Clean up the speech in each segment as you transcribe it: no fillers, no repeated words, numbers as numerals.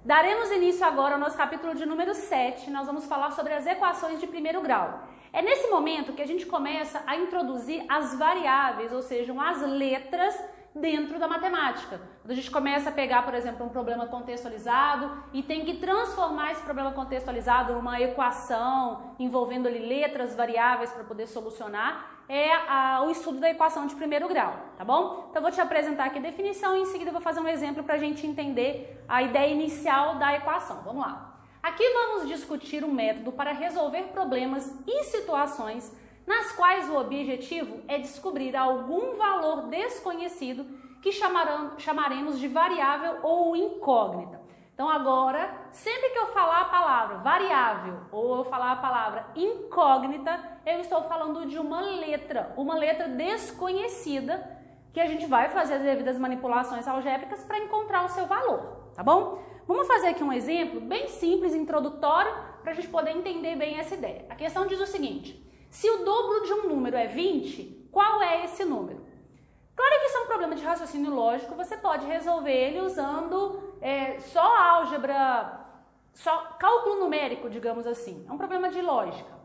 Daremos início agora ao nosso capítulo de número 7, nós vamos falar sobre as equações de primeiro grau. É nesse momento que a gente começa a introduzir as variáveis, ou seja, as letras dentro da matemática. Quando a gente começa a pegar, por exemplo, um problema contextualizado e tem que transformar esse problema contextualizado numa equação envolvendo ali letras, variáveis para poder solucionar, o estudo da equação de primeiro grau, tá bom? Então eu vou te apresentar aqui a definição e em seguida eu vou fazer um exemplo para a gente entender a ideia inicial da equação. Vamos lá. Aqui vamos discutir um método para resolver problemas e situações nas quais o objetivo é descobrir algum valor desconhecido que chamaremos de variável ou incógnita. Então agora, sempre que eu falar a palavra variável ou eu falar a palavra incógnita, eu estou falando de uma letra desconhecida que a gente vai fazer as devidas manipulações algébricas para encontrar o seu valor, tá bom? Vamos fazer aqui um exemplo bem simples, introdutório, para a gente poder entender bem essa ideia. A questão diz o seguinte: se o dobro de um número é 20, qual é esse número? Claro que isso é um problema de raciocínio lógico, você pode resolver ele usando só álgebra, só cálculo numérico, digamos assim. É um problema de lógica.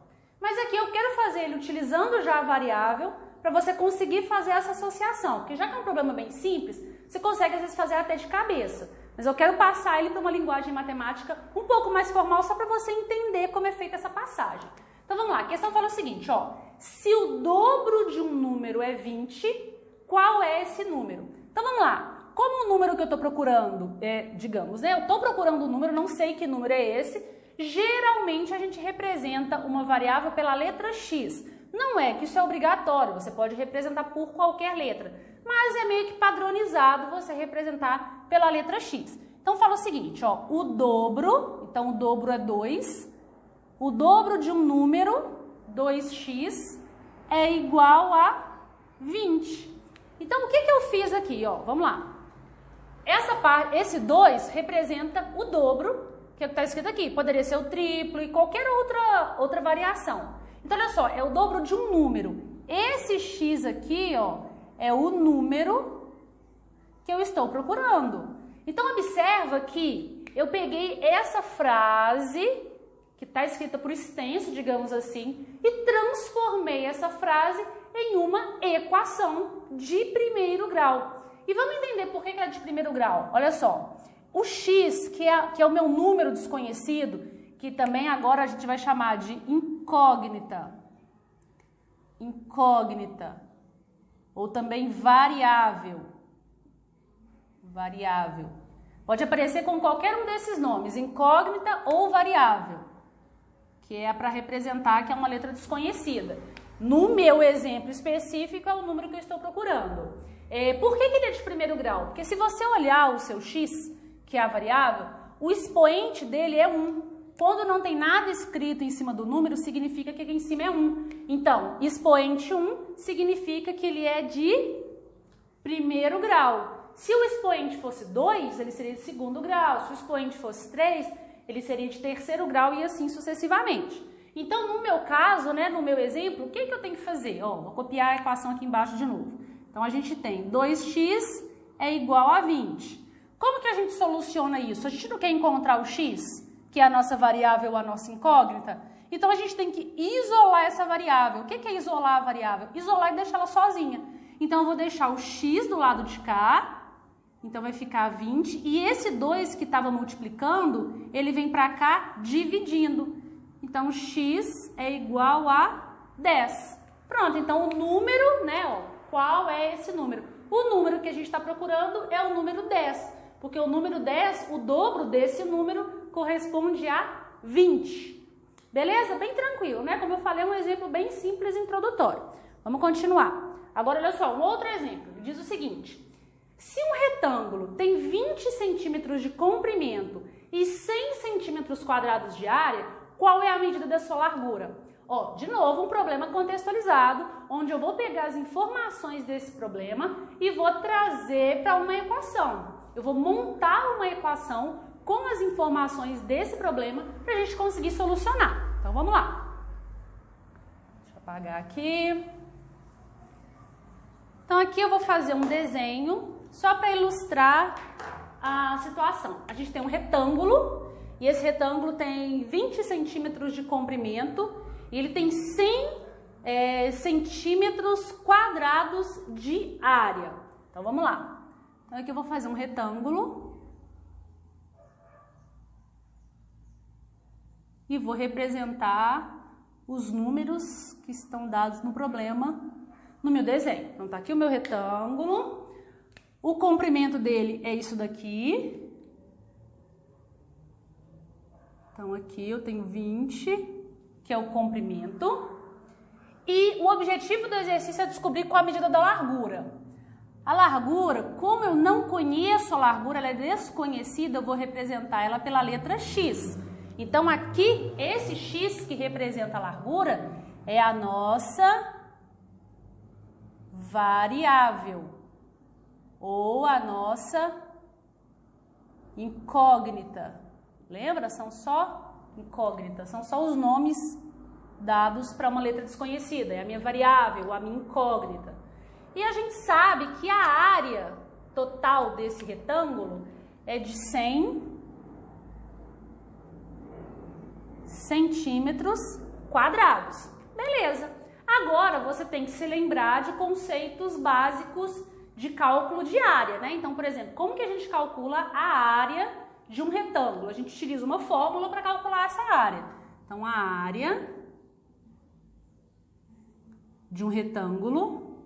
Mas aqui eu quero fazer ele utilizando já a variável para você conseguir fazer essa associação, porque já que é um problema bem simples, você consegue às vezes fazer até de cabeça. Mas eu quero passar ele para uma linguagem matemática um pouco mais formal só para você entender como é feita essa passagem. Então vamos lá, a questão fala o seguinte, ó, se o dobro de um número é 20, qual é esse número? Então vamos lá, como o número que eu estou procurando digamos, eu estou procurando um número, não sei que número é esse, geralmente a gente representa uma variável pela letra X. Não é que isso é obrigatório, você pode representar por qualquer letra, mas é meio que padronizado você representar pela letra X. Então fala o seguinte, ó, o dobro, então o dobro é 2, o dobro de um número, 2x, é igual a 20. Então, o que eu fiz aqui? Ó, vamos lá. Esse 2 representa o dobro, que está escrito aqui. Poderia ser o triplo e qualquer outra variação. Então, olha só, é o dobro de um número. Esse x aqui, ó, é o número que eu estou procurando. Então, observa que eu peguei essa frase que está escrita por extenso, digamos assim, e transformei essa frase em uma equação de primeiro grau. E vamos entender por que ela é de primeiro grau. Olha só, o x, que é o meu número desconhecido, que também agora a gente vai chamar de incógnita, ou também variável. Pode aparecer com qualquer um desses nomes, incógnita ou variável, que é para representar que é uma letra desconhecida. No meu exemplo específico, é o número que eu estou procurando. Por que ele é de primeiro grau? Porque se você olhar o seu x, que é a variável, o expoente dele é 1. Quando não tem nada escrito em cima do número, significa que aqui em cima é 1. Então, expoente 1 significa que ele é de primeiro grau. Se o expoente fosse 2, ele seria de segundo grau. Se o expoente fosse 3, ele seria de terceiro grau e assim sucessivamente. Então, no meu caso, no meu exemplo, o que eu tenho que fazer? Vou copiar a equação aqui embaixo de novo. Então, a gente tem 2x é igual a 20. Como que a gente soluciona isso? A gente não quer encontrar o x, que é a nossa variável, a nossa incógnita? Então, a gente tem que isolar essa variável. O que é isolar a variável? Isolar e deixar ela sozinha. Então, eu vou deixar o x do lado de cá, então vai ficar 20. E esse 2 que estava multiplicando, ele vem para cá dividindo. Então, x é igual a 10. Pronto, então o número, qual é esse número? O número que a gente está procurando é o número 10, porque o número 10, o dobro desse número, corresponde a 20. Beleza? Bem tranquilo, Como eu falei, é um exemplo bem simples e introdutório. Vamos continuar. Agora, olha só, um outro exemplo. Diz o seguinte: se um retângulo tem 20 centímetros de comprimento e 100 centímetros quadrados de área, qual é a medida da sua largura? De novo, um problema contextualizado, onde eu vou pegar as informações desse problema e vou trazer para uma equação. Eu vou montar uma equação com as informações desse problema para a gente conseguir solucionar. Então, vamos lá. Deixa eu apagar aqui. Então, aqui eu vou fazer um desenho só para ilustrar a situação. A gente tem um retângulo e esse retângulo tem 20 centímetros de comprimento e ele tem 100 centímetros quadrados de área. Então vamos lá. Então aqui eu vou fazer um retângulo e vou representar os números que estão dados no problema no meu desenho. Então tá aqui o meu retângulo. O comprimento dele é isso daqui. Então aqui eu tenho 20, que é o comprimento. E o objetivo do exercício é descobrir qual a medida da largura. A largura, como eu não conheço a largura, ela é desconhecida, eu vou representar ela pela letra X. Então aqui, esse X que representa a largura é a nossa variável ou a nossa incógnita. Lembra? São só incógnitas, são só os nomes dados para uma letra desconhecida. É a minha variável, a minha incógnita. E a gente sabe que a área total desse retângulo é de 100 centímetros quadrados. Beleza. Agora você tem que se lembrar de conceitos básicos de cálculo de área, né? Então, por exemplo, como que a gente calcula a área de um retângulo? A gente utiliza uma fórmula para calcular essa área. Então, a área de um retângulo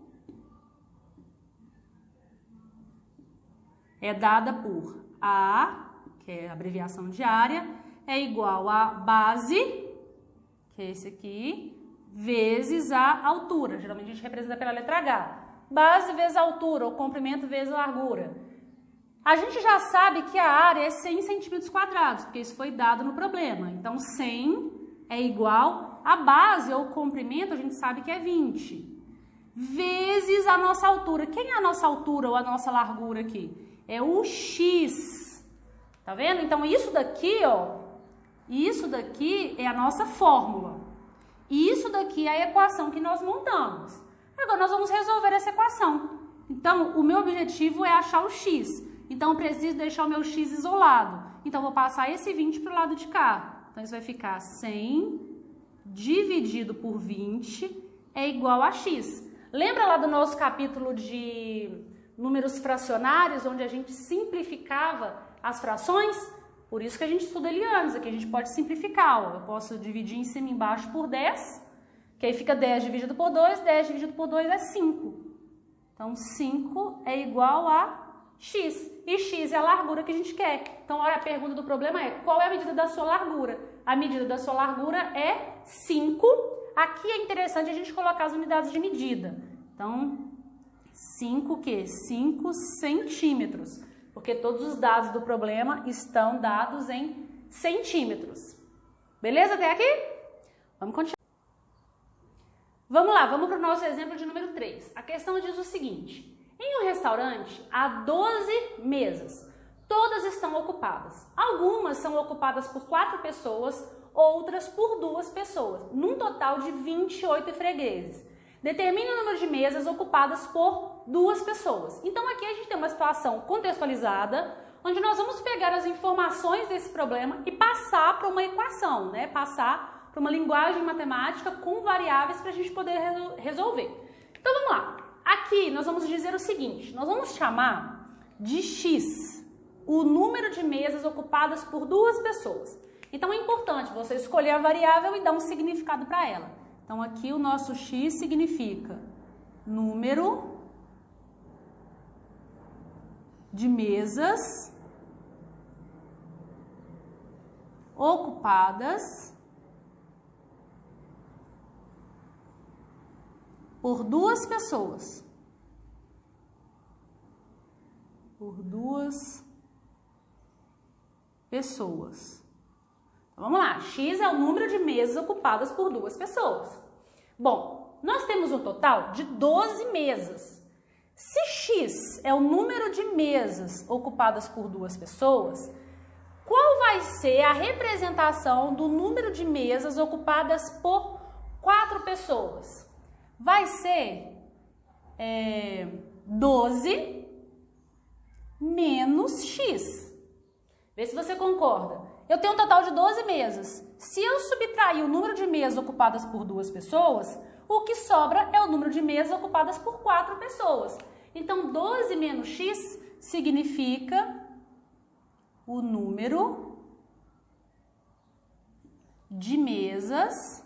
é dada por A, que é a abreviação de área, é igual a base, que é esse aqui, vezes a altura. Geralmente a gente representa pela letra H. Base vezes a altura, ou comprimento vezes a largura. A gente já sabe que a área é 100 centímetros quadrados, porque isso foi dado no problema. Então, 100 é igual a base, ou comprimento, a gente sabe que é 20. Vezes a nossa altura. Quem é a nossa altura ou a nossa largura aqui? É o X. Tá vendo? Então, isso daqui, ó, isso daqui é a nossa fórmula. E isso daqui é a equação que nós montamos. Agora, nós vamos resolver essa equação. Então, o meu objetivo é achar o X. Então, eu preciso deixar o meu X isolado. Então, eu vou passar esse 20 para o lado de cá. Então, isso vai ficar 100 dividido por 20 é igual a X. Lembra lá do nosso capítulo de números fracionários, onde a gente simplificava as frações? Por isso que a gente estuda Elianos. Aqui a gente pode simplificar. Ó. Eu posso dividir em cima e embaixo por 10, que aí fica 10 dividido por 2, 10 dividido por 2 é 5. Então, 5 é igual a X. E X é a largura que a gente quer. Então, olha, a pergunta do problema é, qual é a medida da sua largura? A medida da sua largura é 5. Aqui é interessante a gente colocar as unidades de medida. Então, 5 o quê? 5 centímetros. Porque todos os dados do problema estão dados em centímetros. Beleza até aqui? Vamos continuar. Vamos lá, vamos para o nosso exemplo de número 3. A questão diz o seguinte. Em um restaurante, há 12 mesas. Todas estão ocupadas. Algumas são ocupadas por 4 pessoas, outras por 2 pessoas, num total de 28 fregueses. Determine o número de mesas ocupadas por 2 pessoas. Então, aqui a gente tem uma situação contextualizada, onde nós vamos pegar as informações desse problema e passar para uma equação, né? Passar para uma linguagem matemática com variáveis para a gente poder resolver. Então, vamos lá. Aqui nós vamos dizer o seguinte, nós vamos chamar de X o número de mesas ocupadas por 2 pessoas. Então é importante você escolher a variável e dar um significado para ela. Então aqui o nosso X significa número de mesas ocupadas por 2 pessoas. Por 2 pessoas. Então, vamos lá. X é o número de mesas ocupadas por 2 pessoas. Bom, nós temos um total de 12 mesas. Se X é o número de mesas ocupadas por 2 pessoas, qual vai ser a representação do número de mesas ocupadas por 4 pessoas? Vai ser 12 menos X. Vê se você concorda. Eu tenho um total de 12 mesas. Se eu subtrair o número de mesas ocupadas por 2 pessoas, o que sobra é o número de mesas ocupadas por 4 pessoas. Então, 12 menos x significa o número de mesas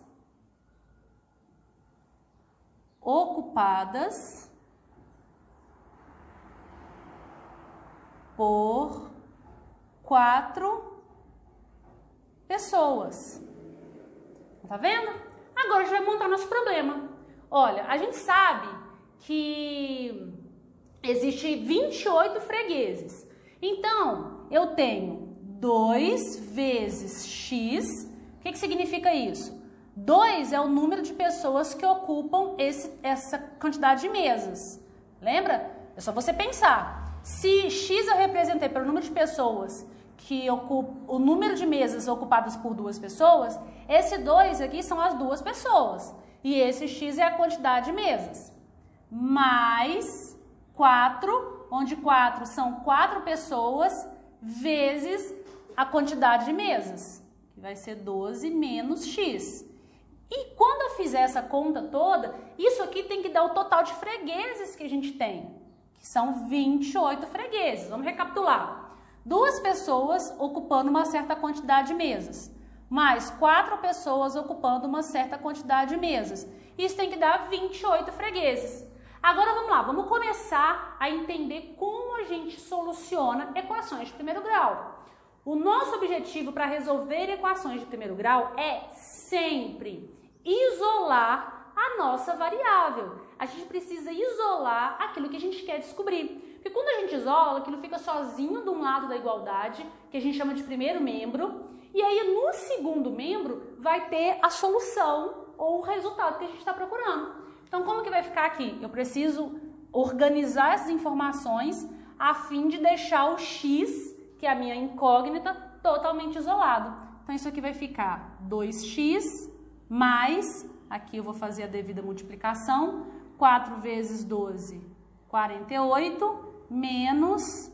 ocupadas por 4 pessoas. Tá vendo? Agora a gente vai montar nosso problema. Olha, a gente sabe que existe 28 fregueses. Então, eu tenho 2 vezes x. O que significa isso? 2 é o número de pessoas que ocupam essa quantidade de mesas. Lembra? É só você pensar. Se x eu representei pelo número de pessoas que ocupam, o número de mesas ocupadas por 2 pessoas, esse 2 aqui são as 2 pessoas. E esse x é a quantidade de mesas. Mais 4, onde 4 são 4 pessoas, vezes a quantidade de mesas, que vai ser 12 menos x. E quando eu fizer essa conta toda, isso aqui tem que dar o total de fregueses que a gente tem, que são 28 fregueses. Vamos recapitular. 2 pessoas ocupando uma certa quantidade de mesas, mais 4 pessoas ocupando uma certa quantidade de mesas. Isso tem que dar 28 fregueses. Agora vamos lá, vamos começar a entender como a gente soluciona equações de primeiro grau. O nosso objetivo para resolver equações de primeiro grau é sempre isolar a nossa variável. A gente precisa isolar aquilo que a gente quer descobrir. Porque quando a gente isola, aquilo fica sozinho de um lado da igualdade, que a gente chama de primeiro membro, e aí no segundo membro vai ter a solução ou o resultado que a gente está procurando. Então, como que vai ficar aqui? Eu preciso organizar essas informações a fim de deixar o x, que é a minha incógnita, totalmente isolado. Então, isso aqui vai ficar 2x mais, aqui eu vou fazer a devida multiplicação, 4 vezes 12, 48, menos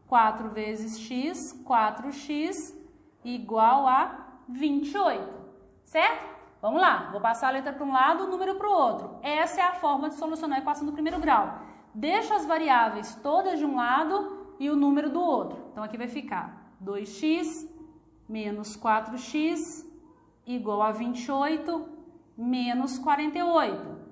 4 vezes x, 4x, igual a 28, certo? Vamos lá, vou passar a letra para um lado, o número para o outro. Essa é a forma de solucionar a equação do primeiro grau. Deixa as variáveis todas de um lado e o número do outro. Então, aqui vai ficar 2x menos 4x igual a 28 menos 48.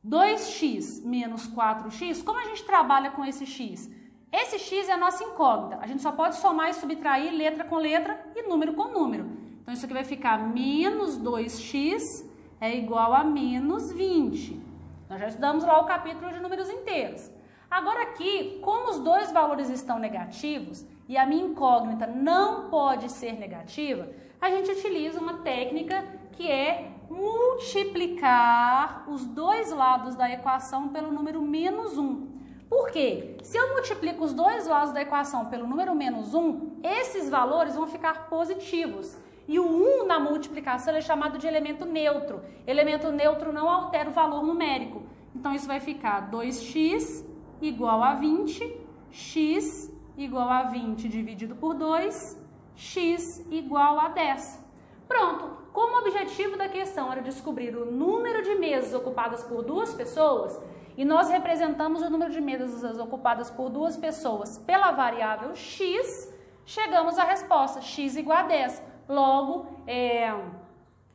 2x menos 4x, como a gente trabalha com esse x? Esse x é a nossa incógnita. A gente só pode somar e subtrair letra com letra e número com número. Então, isso aqui vai ficar menos 2x é igual a menos 20. Nós já estudamos lá o capítulo de números inteiros. Agora aqui, como os dois valores estão negativos e a minha incógnita não pode ser negativa, a gente utiliza uma técnica que é multiplicar os dois lados da equação pelo número menos 1. Por quê? Se eu multiplico os dois lados da equação pelo número menos 1, esses valores vão ficar positivos. E o 1 na multiplicação é chamado de elemento neutro. Elemento neutro não altera o valor numérico. Então, isso vai ficar 2x igual a 20, x igual a 20 dividido por 2, x igual a 10. Pronto! Como o objetivo da questão era descobrir o número de mesas ocupadas por 2 pessoas, e nós representamos o número de mesas ocupadas por 2 pessoas pela variável x, chegamos à resposta, x igual a 10. Logo,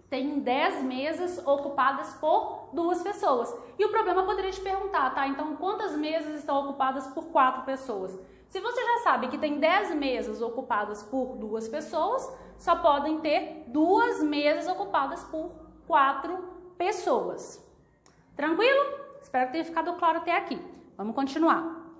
tem 10 mesas ocupadas por 2 pessoas. E o problema poderia te perguntar, tá? Então, quantas mesas estão ocupadas por 4 pessoas? Se você já sabe que tem 10 mesas ocupadas por 2 pessoas, só podem ter 2 mesas ocupadas por 4 pessoas. Tranquilo? Espero que tenha ficado claro até aqui. Vamos continuar.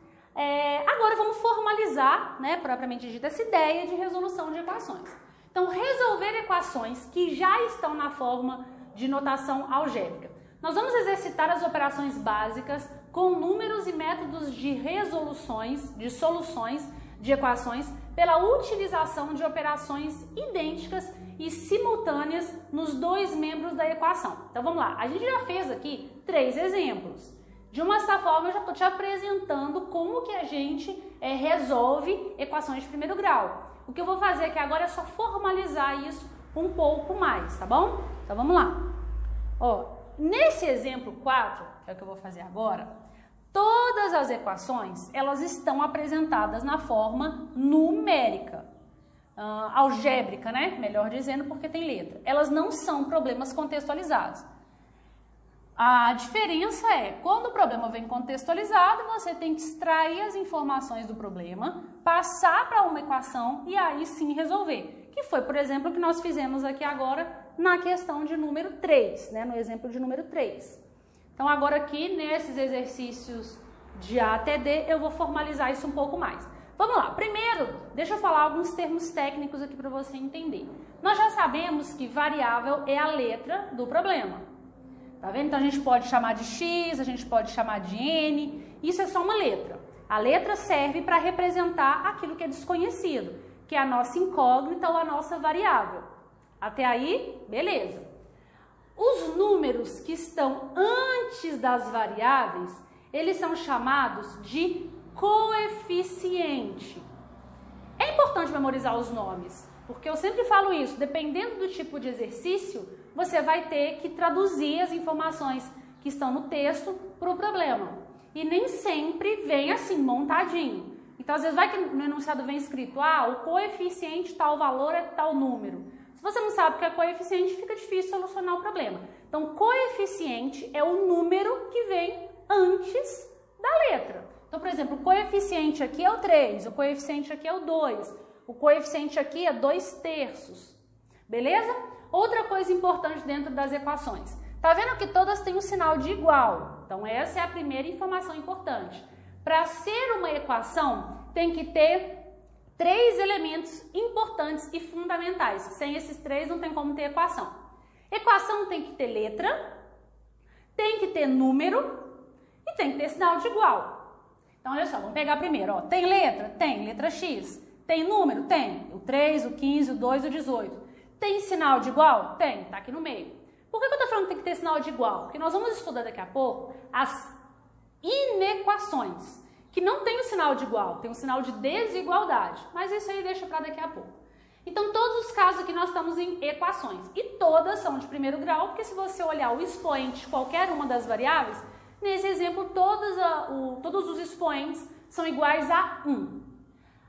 Agora vamos formalizar, né, propriamente dita, essa ideia de resolução de equações. Então, resolver equações que já estão na forma de notação algébrica. Nós vamos exercitar as operações básicas com números e métodos de resoluções, de soluções de equações, pela utilização de operações idênticas e simultâneas nos dois membros da equação. Então, vamos lá. A gente já fez aqui 3 exemplos. De uma certa forma, eu já estou te apresentando como que a gente resolve equações de primeiro grau. O que eu vou fazer aqui agora é só formalizar isso um pouco mais, tá bom? Então vamos lá. Ó, nesse exemplo 4, que é o que eu vou fazer agora, todas as equações, elas estão apresentadas na forma numérica, algébrica, né? Melhor dizendo, porque tem letra. Elas não são problemas contextualizados. A diferença é, quando o problema vem contextualizado, você tem que extrair as informações do problema, passar para uma equação e aí sim resolver. Que foi, por exemplo, o que nós fizemos aqui agora na questão de número 3, né? No exemplo de número 3. Então agora aqui, nesses exercícios de A até D, eu vou formalizar isso um pouco mais. Vamos lá, primeiro, deixa eu falar alguns termos técnicos aqui para você entender. Nós já sabemos que variável é a letra do problema. Tá vendo? Então a gente pode chamar de X, a gente pode chamar de N, isso é só uma letra. A letra serve para representar aquilo que é desconhecido, que é a nossa incógnita ou a nossa variável. Até aí, beleza. Os números que estão antes das variáveis, eles são chamados de coeficiente. É importante memorizar os nomes, porque eu sempre falo isso, dependendo do tipo de exercício, você vai ter que traduzir as informações que estão no texto para o problema. E nem sempre vem assim, montadinho. Então, às vezes, vai que no enunciado vem escrito, o coeficiente tal valor é tal número. Se você não sabe o que é coeficiente, fica difícil solucionar o problema. Então, coeficiente é o número que vem antes da letra. Então, por exemplo, o coeficiente aqui é o 3, o coeficiente aqui é o 2, o coeficiente aqui é 2/3. Beleza? Outra coisa importante dentro das equações. Tá vendo que todas têm um sinal de igual? Então, essa é a primeira informação importante. Para ser uma equação, tem que ter 3 elementos importantes e fundamentais. Sem esses 3, não tem como ter equação. Equação tem que ter letra, tem que ter número e tem que ter sinal de igual. Então, olha só, vamos pegar primeiro. Ó. Tem letra? Tem. Letra X. Tem número? Tem. O 3, o 15, o 2, o 18. Tem sinal de igual? Tem. Tá aqui no meio. Por que eu tô falando que tem que ter sinal de igual? Porque nós vamos estudar daqui a pouco as inequações, que não tem o sinal de igual, tem o sinal de desigualdade. Mas isso aí deixa para daqui a pouco. Então, todos os casos aqui nós estamos em equações. E todas são de primeiro grau, porque se você olhar o expoente de qualquer uma das variáveis, nesse exemplo, todos os expoentes são iguais a 1.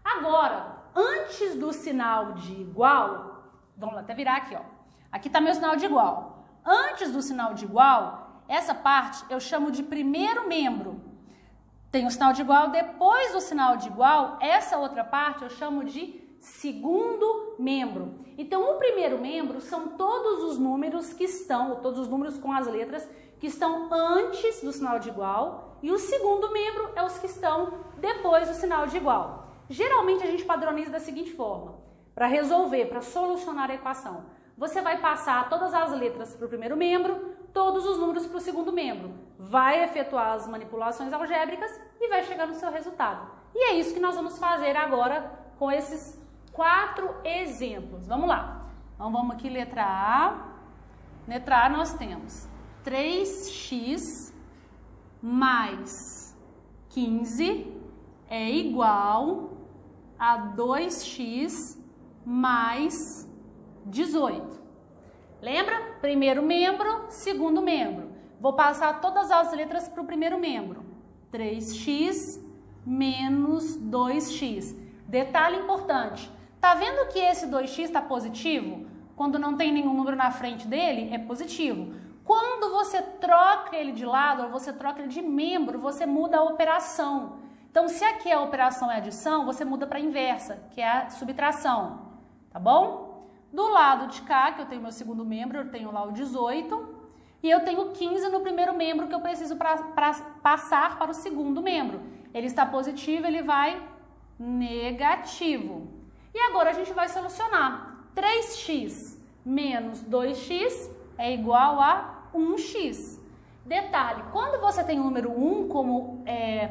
Agora, antes do sinal de igual, vamos até virar aqui, ó. Aqui está meu sinal de igual. Antes do sinal de igual, essa parte eu chamo de primeiro membro. Tem o sinal de igual, depois do sinal de igual, essa outra parte eu chamo de segundo membro. Então, o primeiro membro são todos os números que estão, todos os números com as letras que estão antes do sinal de igual, e o segundo membro é os que estão depois do sinal de igual. Geralmente a gente padroniza da seguinte forma: para resolver, para solucionar a equação, você vai passar todas as letras para o primeiro membro, todos os números para o segundo membro, vai efetuar as manipulações algébricas e vai chegar no seu resultado. E é isso que nós vamos fazer agora com esses 4 exemplos. Vamos lá. Então vamos aqui, letra A. Letra A nós temos 3x mais 15 é igual a 2x mais 18. Lembra? Primeiro membro, segundo membro. Vou passar todas as letras para o primeiro membro. 3x menos 2x. Detalhe importante. Tá vendo que esse 2x está positivo? Quando não tem nenhum número na frente dele, é positivo. Quando você troca ele de lado, ou você troca ele de membro, você muda a operação. Então, se aqui a operação é adição, você muda para a inversa, que é a subtração. Tá bom? Do lado de cá, que eu tenho meu segundo membro, eu tenho lá o 18. E eu tenho 15 no primeiro membro, que eu preciso passar para o segundo membro. Ele está positivo, ele vai negativo. E agora a gente vai solucionar. 3x menos 2x é igual a 1x. Detalhe, quando você tem o número 1 como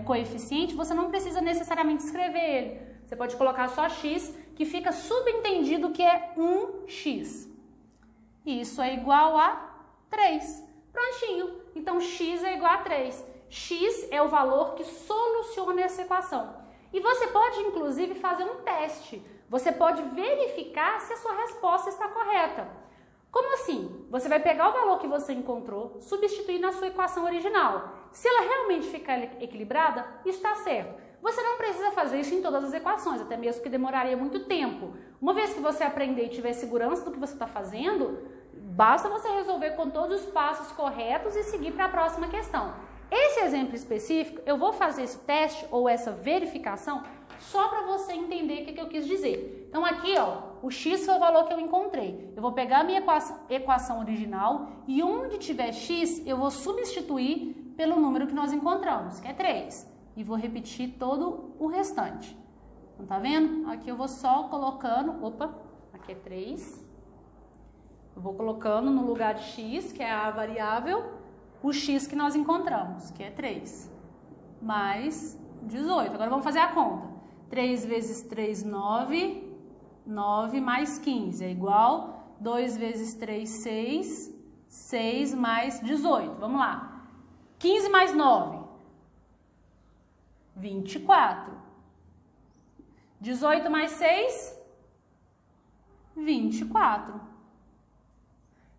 coeficiente, você não precisa necessariamente escrever ele. Você pode colocar só x, que fica subentendido que é 1x. Isso é igual a 3. Prontinho. Então, x é igual a 3. x é o valor que soluciona essa equação. E você pode, inclusive, fazer um teste. Você pode verificar se a sua resposta está correta. Como assim? Você vai pegar o valor que você encontrou, substituir na sua equação original. Se ela realmente ficar equilibrada, isso está certo. Você não precisa fazer isso em todas as equações, até mesmo que demoraria muito tempo. Uma vez que você aprender e tiver segurança do que você está fazendo, basta você resolver com todos os passos corretos e seguir para a próxima questão. Esse exemplo específico, eu vou fazer esse teste ou essa verificação só para você entender o que eu quis dizer. Então aqui, ó, o x foi o valor que eu encontrei. Eu vou pegar a minha equação original e onde tiver x, eu vou substituir pelo número que nós encontramos, que é 3. E vou repetir todo o restante. Então, tá vendo? Aqui eu vou só colocando, opa, aqui é 3. Eu vou colocando no lugar de x, que é a variável, o x que nós encontramos, que é 3. Mais 18. Agora vamos fazer a conta. 3 vezes 3, 9. 9 mais 15 é igual 2 vezes 3, 6. 6 mais 18. Vamos lá. 15 mais 9. 24. 18 mais 6, 24.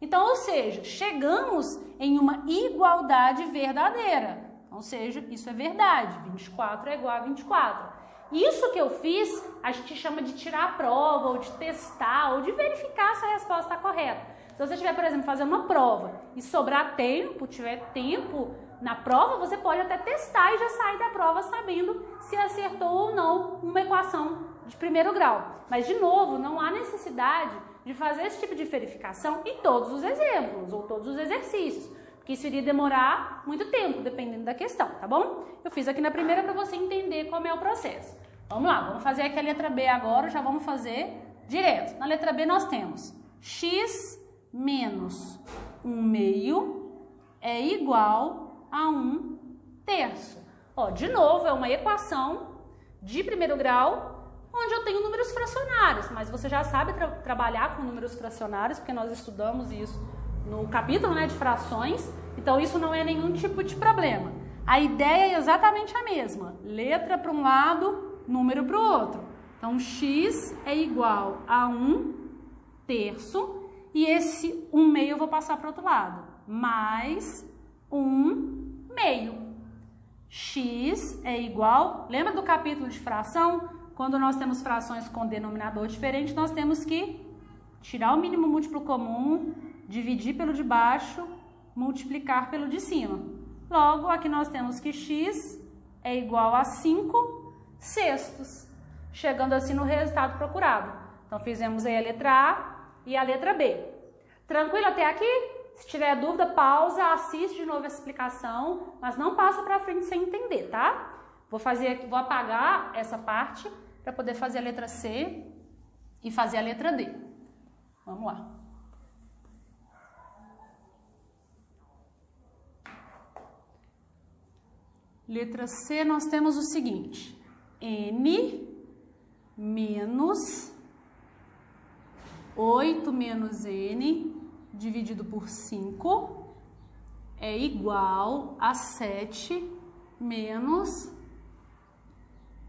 Então, ou seja, chegamos em uma igualdade verdadeira. Ou seja, isso é verdade. 24 é igual a 24. Isso que eu fiz, a gente chama de tirar a prova, ou de testar, ou de verificar se a resposta está correta. Se você estiver, por exemplo, fazendo uma prova e sobrar tempo, tiver tempo na prova, você pode até testar e já sair da prova sabendo se acertou ou não uma equação de primeiro grau. Mas, de novo, não há necessidade de fazer esse tipo de verificação em todos os exemplos ou todos os exercícios, porque isso iria demorar muito tempo, dependendo da questão, tá bom? Eu fiz aqui na primeira para você entender como é o processo. Vamos lá, vamos fazer aqui a letra B agora, já vamos fazer direto. Na letra B nós temos x menos 1/2 é igual a 1/3. Ó, de novo, é uma equação de primeiro grau, onde eu tenho números fracionários, mas você já sabe trabalhar com números fracionários, porque nós estudamos isso no capítulo, né, de frações, então isso não é nenhum tipo de problema. A ideia é exatamente a mesma, letra para um lado, número para o outro. Então, x é igual a 1/3, e esse 1/2 eu vou passar para o outro lado, mais 1/2. X é igual, lembra do capítulo de fração? Quando nós temos frações com denominador diferente, nós temos que tirar o mínimo múltiplo comum, dividir pelo de baixo, multiplicar pelo de cima. Logo, aqui nós temos que x é igual a 5/6, chegando assim no resultado procurado. Então, fizemos aí a letra A e a letra B. Tranquilo até aqui? Se tiver dúvida, pausa, assiste de novo essa explicação, mas não passa para frente sem entender, tá? Vou apagar essa parte para poder fazer a letra C e fazer a letra D. Vamos lá. Letra C, nós temos o seguinte: n menos 8 menos n dividido por 5 é igual a 7 menos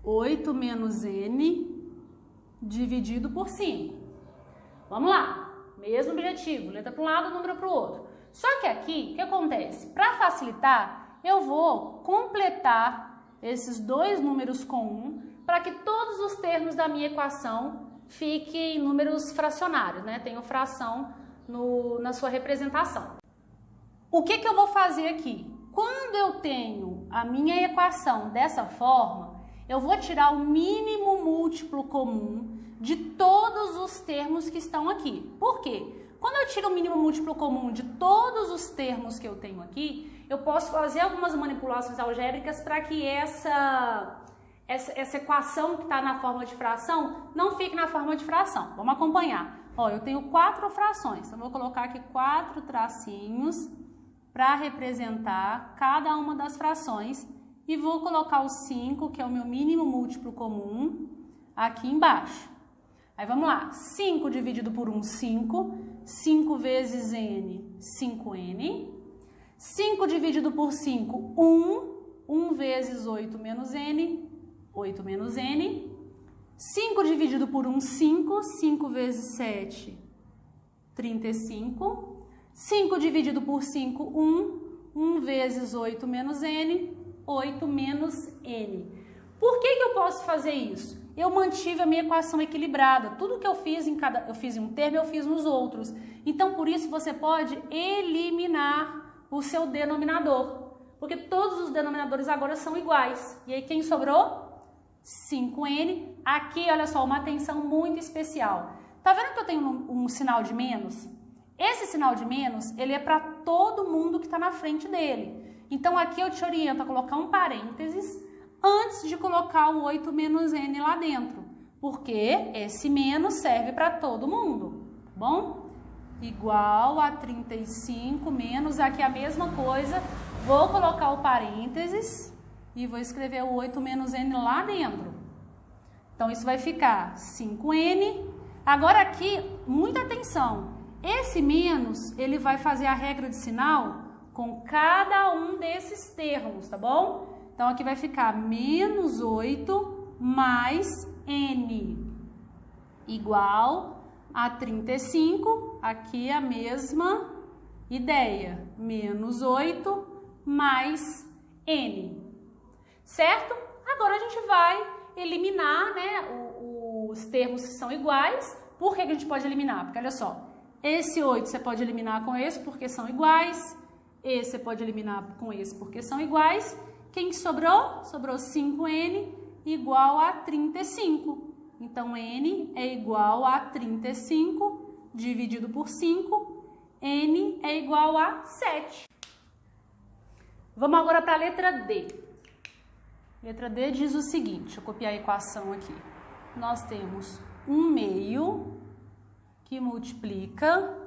8 menos n dividido por 5. Vamos lá, mesmo objetivo, letra para um lado, número para o outro. Só que aqui, o que acontece? Para facilitar, eu vou completar esses dois números com 1 para que todos os termos da minha equação fiquem em números fracionários, né? Tenho fração na sua representação. O que eu vou fazer aqui? Quando eu tenho a minha equação dessa forma, eu vou tirar o mínimo múltiplo comum de todos os termos que estão aqui. Por quê? Quando eu tiro o mínimo múltiplo comum de todos os termos que eu tenho aqui, eu posso fazer algumas manipulações algébricas para que essa equação que está na forma de fração não fique na forma de fração. Vamos acompanhar. Ó, eu tenho 4 frações, então eu vou colocar aqui 4 tracinhos para representar cada uma das frações e vou colocar o 5, que é o meu mínimo múltiplo comum, aqui embaixo. Aí vamos lá, 5 dividido por 1, 5, 5 vezes n, 5n, 5 dividido por 5, 1, 1 vezes 8 menos n, 8 menos n. 5 dividido por 1, 5. 5 vezes 7, 35. 5 dividido por 5, 1. 1 vezes 8 menos n, 8 menos n. Por que eu posso fazer isso? Eu mantive a minha equação equilibrada. Tudo que eu fiz eu fiz em um termo, eu fiz nos outros. Então, por isso, você pode eliminar o seu denominador. Porque todos os denominadores agora são iguais. E aí, quem sobrou? 5n. Aqui, olha só, uma atenção muito especial. Tá vendo que eu tenho um sinal de menos? Esse sinal de menos, ele é para todo mundo que está na frente dele. Então, aqui eu te oriento a colocar um parênteses antes de colocar o 8 menos n lá dentro. Porque esse menos serve para todo mundo, tá bom? Igual a 35 menos, aqui a mesma coisa. Vou colocar o parênteses e vou escrever o 8 menos n lá dentro. Então, isso vai ficar 5n. Agora aqui, muita atenção. Esse menos, ele vai fazer a regra de sinal com cada um desses termos, tá bom? Então, aqui vai ficar menos 8 mais n igual a 35. Aqui a mesma ideia. Menos 8 mais n. Certo? Agora a gente vai eliminar, né, os termos que são iguais. Por que a gente pode eliminar? Porque olha só, esse 8 você pode eliminar com esse porque são iguais. Esse você pode eliminar com esse porque são iguais. Quem que sobrou? Sobrou 5n igual a 35. Então, n é igual a 35 dividido por 5. N é igual a 7. Vamos agora para a letra D. Letra D diz o seguinte, deixa eu copiar a equação aqui. Nós temos 1/2 que multiplica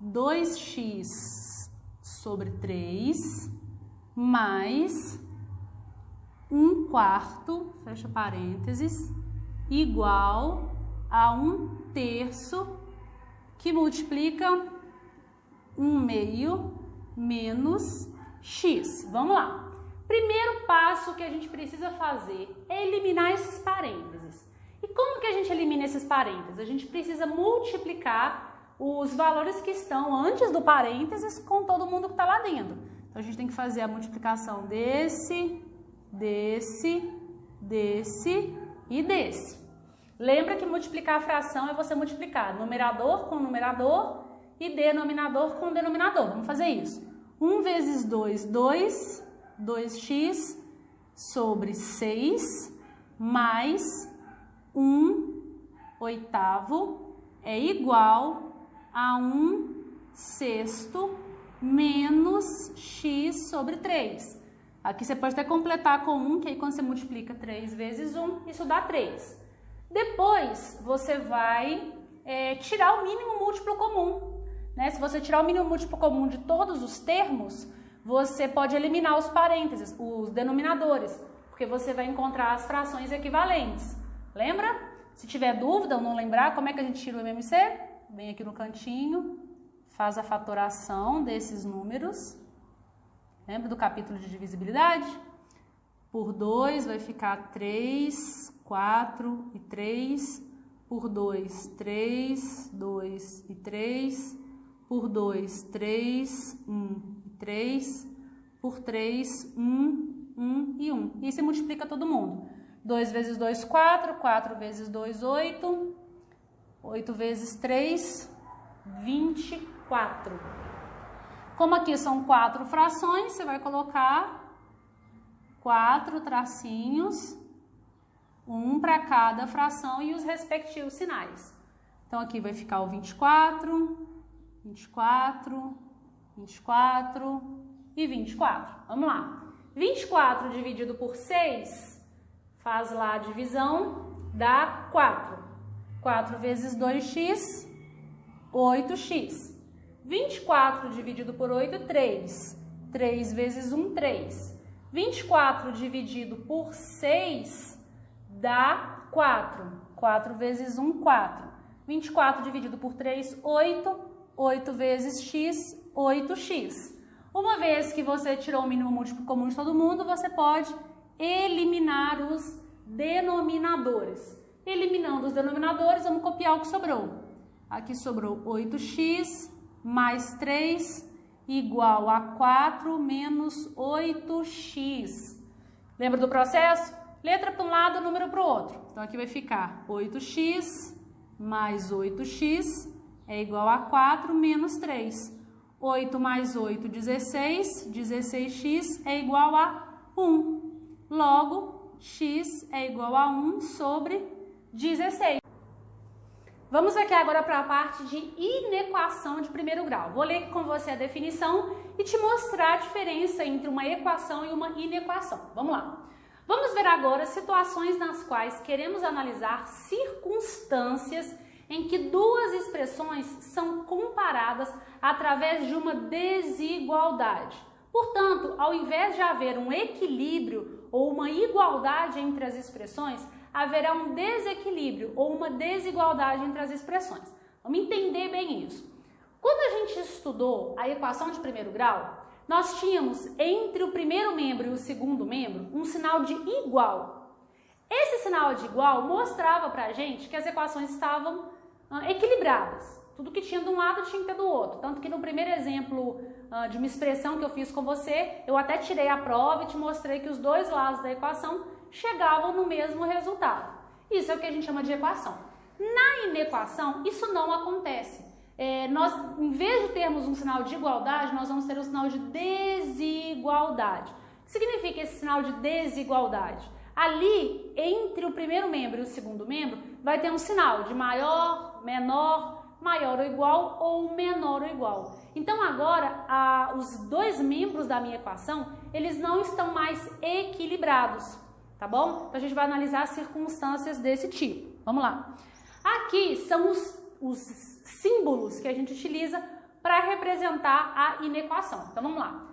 2x sobre 3 mais 1/4, fecha parênteses, igual a 1/3 que multiplica 1/2 menos x. Vamos lá. Primeiro passo que a gente precisa fazer é eliminar esses parênteses. E como que a gente elimina esses parênteses? A gente precisa multiplicar os valores que estão antes do parênteses com todo mundo que está lá dentro. Então, a gente tem que fazer a multiplicação desse, desse, desse e desse. Lembra que multiplicar a fração é você multiplicar numerador com numerador e denominador com denominador. Vamos fazer isso. 1 vezes 2, 2, 2x sobre 6, mais 1/8 é igual a 1/6 menos x sobre 3. Aqui você pode até completar com 1, que aí quando você multiplica 3 vezes 1, isso dá 3. Depois, você vai tirar o mínimo múltiplo comum. Né? Se você tirar o mínimo múltiplo comum de todos os termos, você pode eliminar os parênteses, os denominadores, porque você vai encontrar as frações equivalentes. Lembra? Se tiver dúvida ou não lembrar, como é que a gente tira o MMC? Vem aqui no cantinho, faz a fatoração desses números. Lembra do capítulo de divisibilidade? Por 2 vai ficar 3, 4 e 3. Por 2, 3, 2 e 3. Por 2, 3, 1 e 3. Por 3, 1, 1 e 1. E você multiplica todo mundo. 2 vezes 2, 4. 4 vezes 2, 8. 8 vezes 3, 24. Como aqui são 4 frações, você vai colocar 4 tracinhos, um para cada fração e os respectivos sinais. Então, aqui vai ficar o 24, 24, 24 e 24. Vamos lá. 24 dividido por 6, faz lá a divisão, dá 4. 4 vezes 2x, 8x. 24 dividido por 8, 3. 3 vezes 1, 3. 24 dividido por 6 dá 4. 4 vezes 1, 4. 24 dividido por 3, 8. 8 vezes x, 8x. Uma vez que você tirou o mínimo múltiplo comum de todo mundo, você pode eliminar os denominadores. Eliminando os denominadores, vamos copiar o que sobrou. Aqui sobrou 8x mais 3 igual a 4 menos 8x. Lembra do processo? Letra para um lado, número para o outro. Então aqui vai ficar 8x mais 8x é igual a 4 menos 3. 8 mais 8, 16. 16x é igual a 1. Logo, x é igual a 1 sobre 16. Vamos aqui agora para a parte de inequação de primeiro grau. Vou ler com você a definição e te mostrar a diferença entre uma equação e uma inequação. Vamos lá. Vamos ver agora situações nas quais queremos analisar circunstâncias em que duas expressões são comparadas através de uma desigualdade. Portanto, ao invés de haver um equilíbrio ou uma igualdade entre as expressões, haverá um desequilíbrio ou uma desigualdade entre as expressões. Vamos entender bem isso. Quando a gente estudou a equação de primeiro grau, nós tínhamos entre o primeiro membro e o segundo membro um sinal de igual. Esse sinal de igual mostrava para a gente que as equações estavam equilibradas. Tudo que tinha de um lado tinha que ter do outro. Tanto que no primeiro exemplo de uma expressão que eu fiz com você, eu até tirei a prova e te mostrei que os dois lados da equação chegavam no mesmo resultado. Isso é o que a gente chama de equação. Na inequação, isso não acontece. Nós, em vez de termos um sinal de igualdade, nós vamos ter um sinal de desigualdade. O que significa esse sinal de desigualdade? Ali, entre o primeiro membro e o segundo membro, vai ter um sinal de maior, menor, maior ou igual ou menor ou igual. Então agora, os dois membros da minha equação, eles não estão mais equilibrados, tá bom? Então a gente vai analisar circunstâncias desse tipo. Vamos lá. Aqui são os símbolos que a gente utiliza para representar a inequação. Então vamos lá.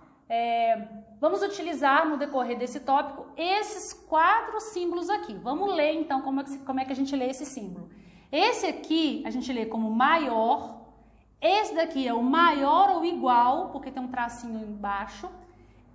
Vamos utilizar no decorrer desse tópico esses 4 símbolos aqui. Vamos ler então como é que a gente lê esse símbolo. Esse aqui a gente lê como maior, esse daqui é o maior ou igual, porque tem um tracinho embaixo,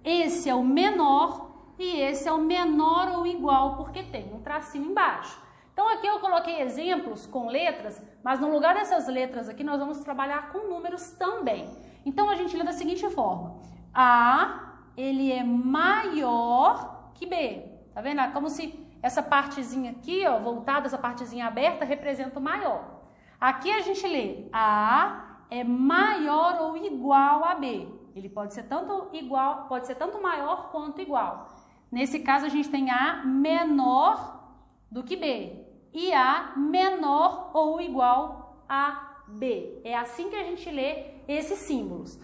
esse é o menor e esse é o menor ou igual, porque tem um tracinho embaixo. Então aqui eu coloquei exemplos com letras, mas no lugar dessas letras aqui nós vamos trabalhar com números também. Então a gente lê da seguinte forma: A, ele é maior que B. Tá vendo? É como se essa partezinha aqui, ó, voltada, essa partezinha aberta, representa o maior. Aqui a gente lê A é maior ou igual a B. Ele pode ser tanto igual, pode ser tanto maior quanto igual. Nesse caso a gente tem A menor do que B e A menor ou igual a B. É assim que a gente lê esses símbolos.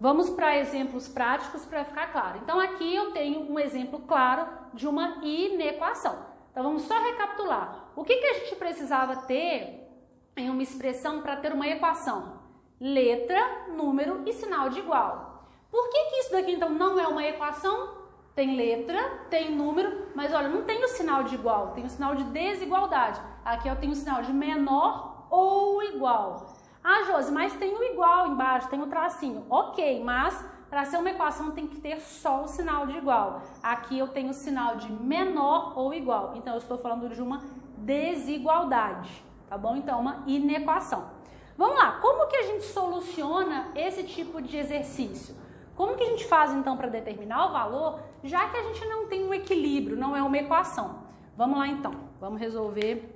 Vamos para exemplos práticos para ficar claro. Então aqui eu tenho um exemplo claro de uma inequação. Então vamos só recapitular. O que a gente precisava ter em uma expressão para ter uma equação? Letra, número e sinal de igual. Por que isso daqui então não é uma equação? Tem letra, tem número, mas olha, não tem o sinal de igual, tem o sinal de desigualdade. Aqui eu tenho o sinal de menor ou igual. Ah, Josi, mas tem o igual embaixo, tem o tracinho. Ok, mas para ser uma equação tem que ter só o sinal de igual. Aqui eu tenho o sinal de menor ou igual. Então eu estou falando de uma desigualdade, tá bom? Então uma inequação. Vamos lá, como que a gente soluciona esse tipo de exercício? Como que a gente faz então para determinar o valor, já que a gente não tem um equilíbrio, não é uma equação? Vamos lá então, vamos resolver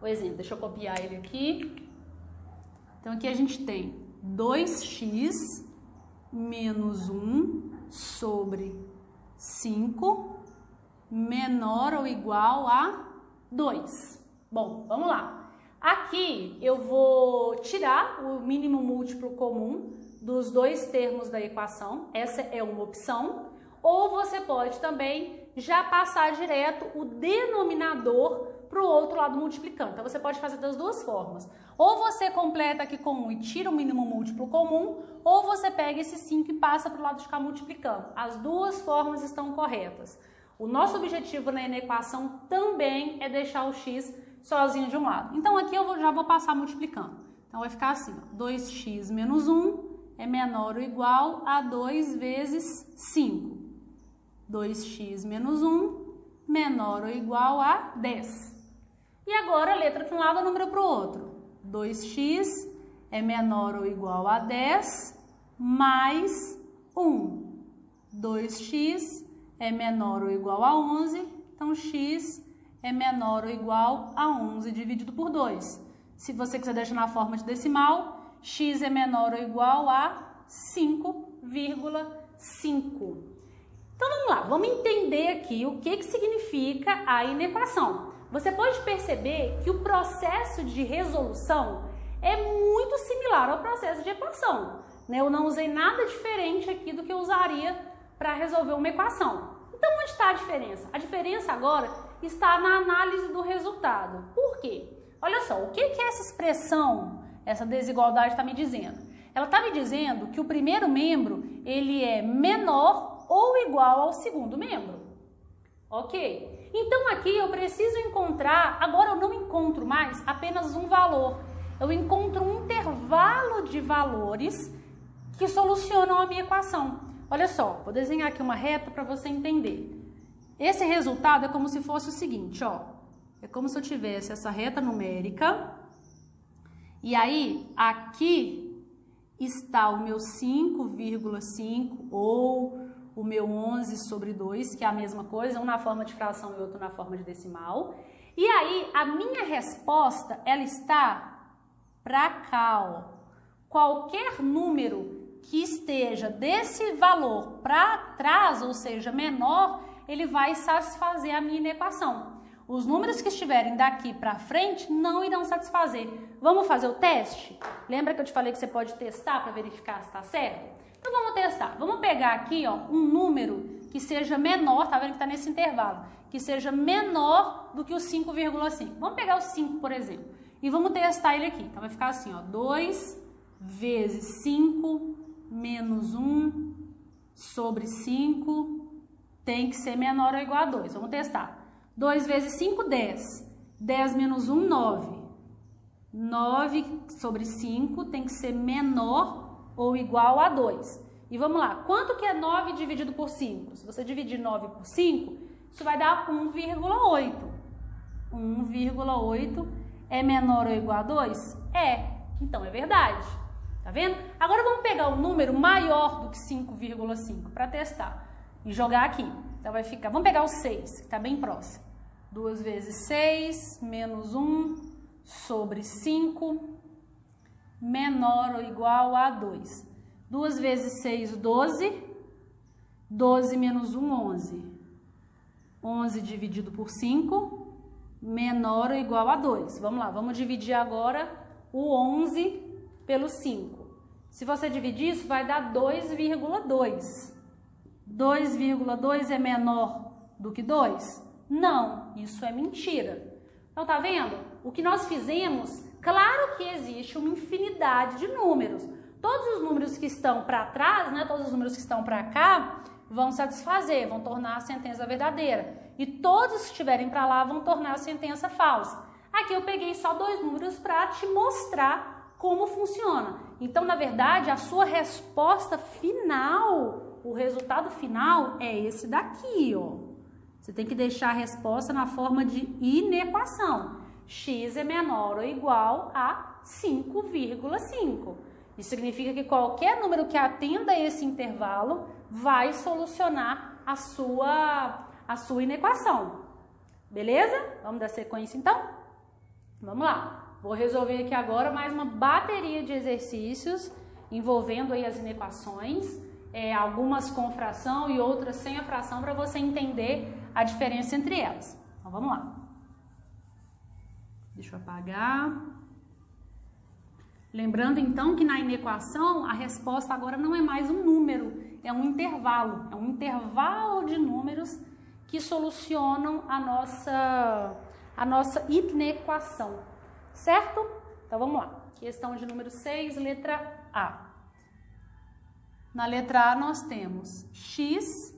o exemplo. Deixa eu copiar ele aqui. Então aqui a gente tem 2x menos 1 sobre 5 menor ou igual a 2. Bom, vamos lá. Aqui eu vou tirar o mínimo múltiplo comum dos dois termos da equação. Essa é uma opção. Ou você pode também já passar direto o denominador para o outro lado multiplicando. Então você pode fazer das duas formas. Ou você completa aqui com 1 e tira o mínimo múltiplo comum, ou você pega esse 5 e passa para o lado de cá multiplicando. As duas formas estão corretas. O nosso objetivo na inequação também é deixar o x sozinho de um lado. Então aqui eu já vou passar multiplicando. Então vai ficar assim, ó, 2x menos 1 é menor ou igual a 2 vezes 5. 2x menos 1 menor ou igual a 10. E agora, letra para um lado, número para o outro. 2x é menor ou igual a 10 mais 1. 2x é menor ou igual a 11, então x é menor ou igual a 11 dividido por 2. Se você quiser deixar na forma de decimal, x é menor ou igual a 5,5. Então vamos lá, vamos entender aqui o que significa a inequação. Você pode perceber que o processo de resolução é muito similar ao processo de equação, né? Eu não usei nada diferente aqui do que eu usaria para resolver uma equação. Então onde está a diferença? A diferença agora está na análise do resultado. Por quê? Olha só, o que essa expressão, essa desigualdade está me dizendo? Ela está me dizendo que o primeiro membro ele é menor ou igual ao segundo membro. Ok? Então aqui eu preciso encontrar, agora eu não encontro mais apenas um valor, eu encontro um intervalo de valores que solucionam a minha equação. Olha só, vou desenhar aqui uma reta para você entender. Esse resultado é como se fosse o seguinte, ó, é como se eu tivesse essa reta numérica e aí aqui está o meu 5,5 ou o meu 11 sobre 2, que é a mesma coisa, um na forma de fração e outro na forma de decimal. E aí, a minha resposta, ela está para cá, ó. Qualquer número que esteja desse valor para trás, ou seja, menor, ele vai satisfazer a minha inequação. Os números que estiverem daqui para frente não irão satisfazer. Vamos fazer o teste? Lembra que eu te falei que você pode testar para verificar se está certo? Então vamos testar. Vamos pegar aqui, ó, um número que seja menor, tá vendo que está nesse intervalo, que seja menor do que o 5,5. Vamos pegar o 5, por exemplo, e vamos testar ele aqui. Então vai ficar assim, ó, 2 vezes 5 menos 1 sobre 5 tem que ser menor ou igual a 2. Vamos testar. 2 vezes 5, 10. 10 menos 1, 9. 9 sobre 5 tem que ser menor ou igual a 2. E vamos lá, quanto que é 9 dividido por 5? Se você dividir 9 por 5, isso vai dar 1,8. 1,8 é menor ou igual a 2? É, então é verdade. Tá vendo? Agora vamos pegar um número maior do que 5,5 para testar e jogar aqui. Então vai ficar, vamos pegar o 6, que está bem próximo. 2 vezes 6 menos 1 sobre 5 menor ou igual a 2. 2 vezes 6, 12. 12 menos 1, 11. 11 dividido por 5, menor ou igual a 2. Vamos lá, vamos dividir agora o 11 pelo 5. Se você dividir isso, vai dar 2,2. 2,2 é menor do que 2? Não, isso é mentira. Então, tá vendo? O que nós fizemos, claro que existe uma infinidade de números. Todos os números que estão para trás, né, todos os números que estão para cá, vão satisfazer, vão tornar a sentença verdadeira. E todos que estiverem para lá vão tornar a sentença falsa. Aqui eu peguei só 2 números para te mostrar como funciona. Então, na verdade, a sua resposta final, o resultado final é esse daqui, ó. Você tem que deixar a resposta na forma de inequação. X é menor ou igual a 5,5. Isso significa que qualquer número que atenda a esse intervalo vai solucionar a sua inequação. Beleza? Vamos dar sequência então? Vamos lá. Vou resolver aqui agora mais uma bateria de exercícios envolvendo aí as inequações, algumas com fração e outras sem a fração, para você entender a diferença entre elas. Então vamos lá. Deixa eu apagar. Lembrando então que na inequação a resposta agora não é mais um número, é um intervalo. É um intervalo de números que solucionam a nossa inequação, certo? Então vamos lá. Questão de número 6, letra A. Na letra A nós temos x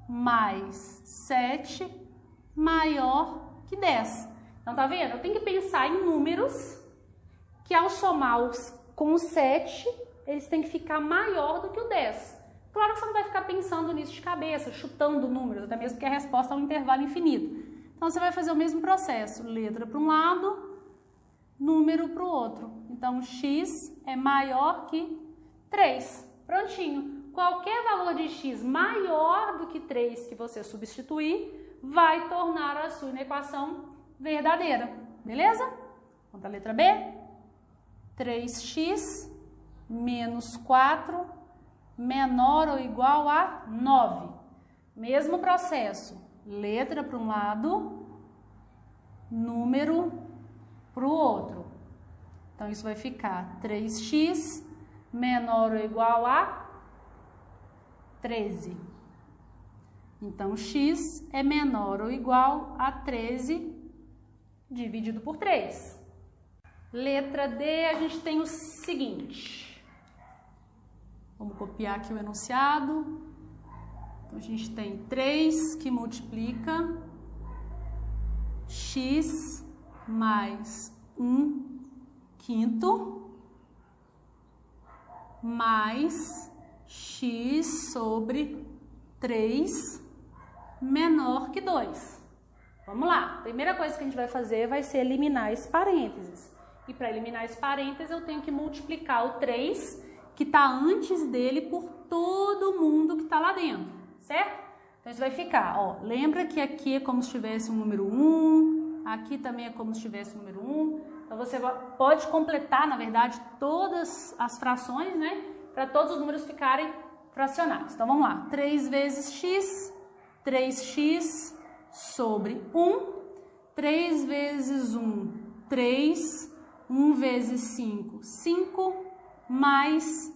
mais 7 maior que 10. Então tá vendo? Eu tenho que pensar em números que ao somar com 7 eles têm que ficar maior do que o 10. Claro que você não vai ficar pensando nisso de cabeça, chutando números, até mesmo porque a resposta é um intervalo infinito. Então, você vai fazer o mesmo processo, letra para um lado, número para o outro. Então, x é maior que 3. Prontinho. Qualquer valor de x maior do que 3 que você substituir, vai tornar a sua equação verdadeira. Beleza? Vamos para a letra B? 3x menos 4 menor ou igual a 9. Mesmo processo, letra para um lado, número para o outro. Então, isso vai ficar 3x menor ou igual a 13. Então, x é menor ou igual a 13 dividido por 3. Letra D, a gente tem o seguinte. Vamos copiar aqui o enunciado. Então, a gente tem 3 que multiplica x mais 1/5 mais x sobre 3 menor que 2. Vamos lá. A primeira coisa que a gente vai fazer vai ser eliminar esse parênteses. E para eliminar esse parênteses, eu tenho que multiplicar o 3 que está antes dele por todo mundo que está lá dentro, certo? Então, isso vai ficar, ó, lembra que aqui é como se tivesse um número 1, aqui também é como se tivesse um número 1. Então, você pode completar, na verdade, todas as frações, né? Para todos os números ficarem fracionados. Então, vamos lá. 3 vezes x, 3x sobre 1. 3 vezes 1, 3. 1 vezes 5, 5. Mais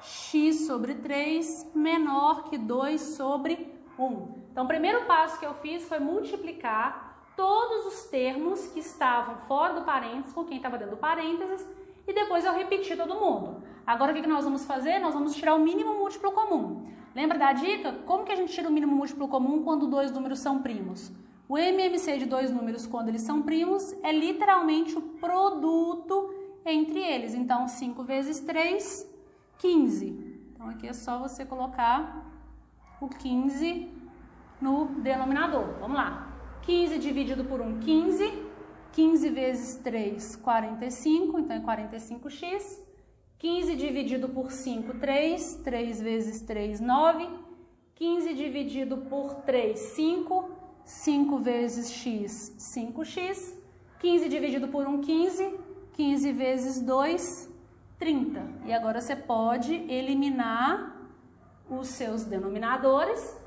x sobre 3 menor que 2 sobre 1. Então, o primeiro passo que eu fiz foi multiplicar todos os termos que estavam fora do parênteses com quem estava dentro do parênteses e depois eu repeti todo mundo. Agora, o que nós vamos fazer? Nós vamos tirar o mínimo múltiplo comum. Lembra da dica? Como que a gente tira o mínimo múltiplo comum quando dois números são primos? O MMC de dois números, quando eles são primos, é literalmente o produto entre eles. Então, 5 vezes 3, 15. Então, aqui é só você colocar o 15 no denominador. Vamos lá. 15 dividido por 1, 15. 15 vezes 3, 45. Então, é 45x. 15 dividido por 5, 3. 3 vezes 3, 9. 15 dividido por 3, 5. 5 vezes x, 5x. 15 dividido por 1, 15. 15 vezes 2, 30. E agora você pode eliminar os seus denominadores.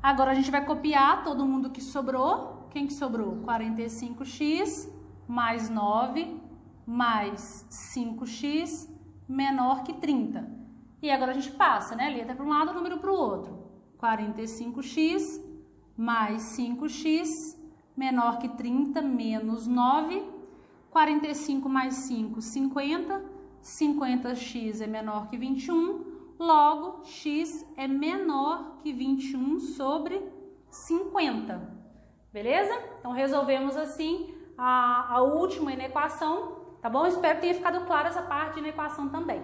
Agora a gente vai copiar todo mundo que sobrou. Quem que sobrou? 45x mais 9 mais 5x menor que 30. E agora a gente passa, né? Letra para um lado, número para o outro. 45x mais 5x menor que 30, menos 9, 45 mais 5, 50, 50x é menor que 21, logo, x é menor que 21 sobre 50, beleza? Então, resolvemos assim a última inequação, tá bom? Espero que tenha ficado clara essa parte de inequação também.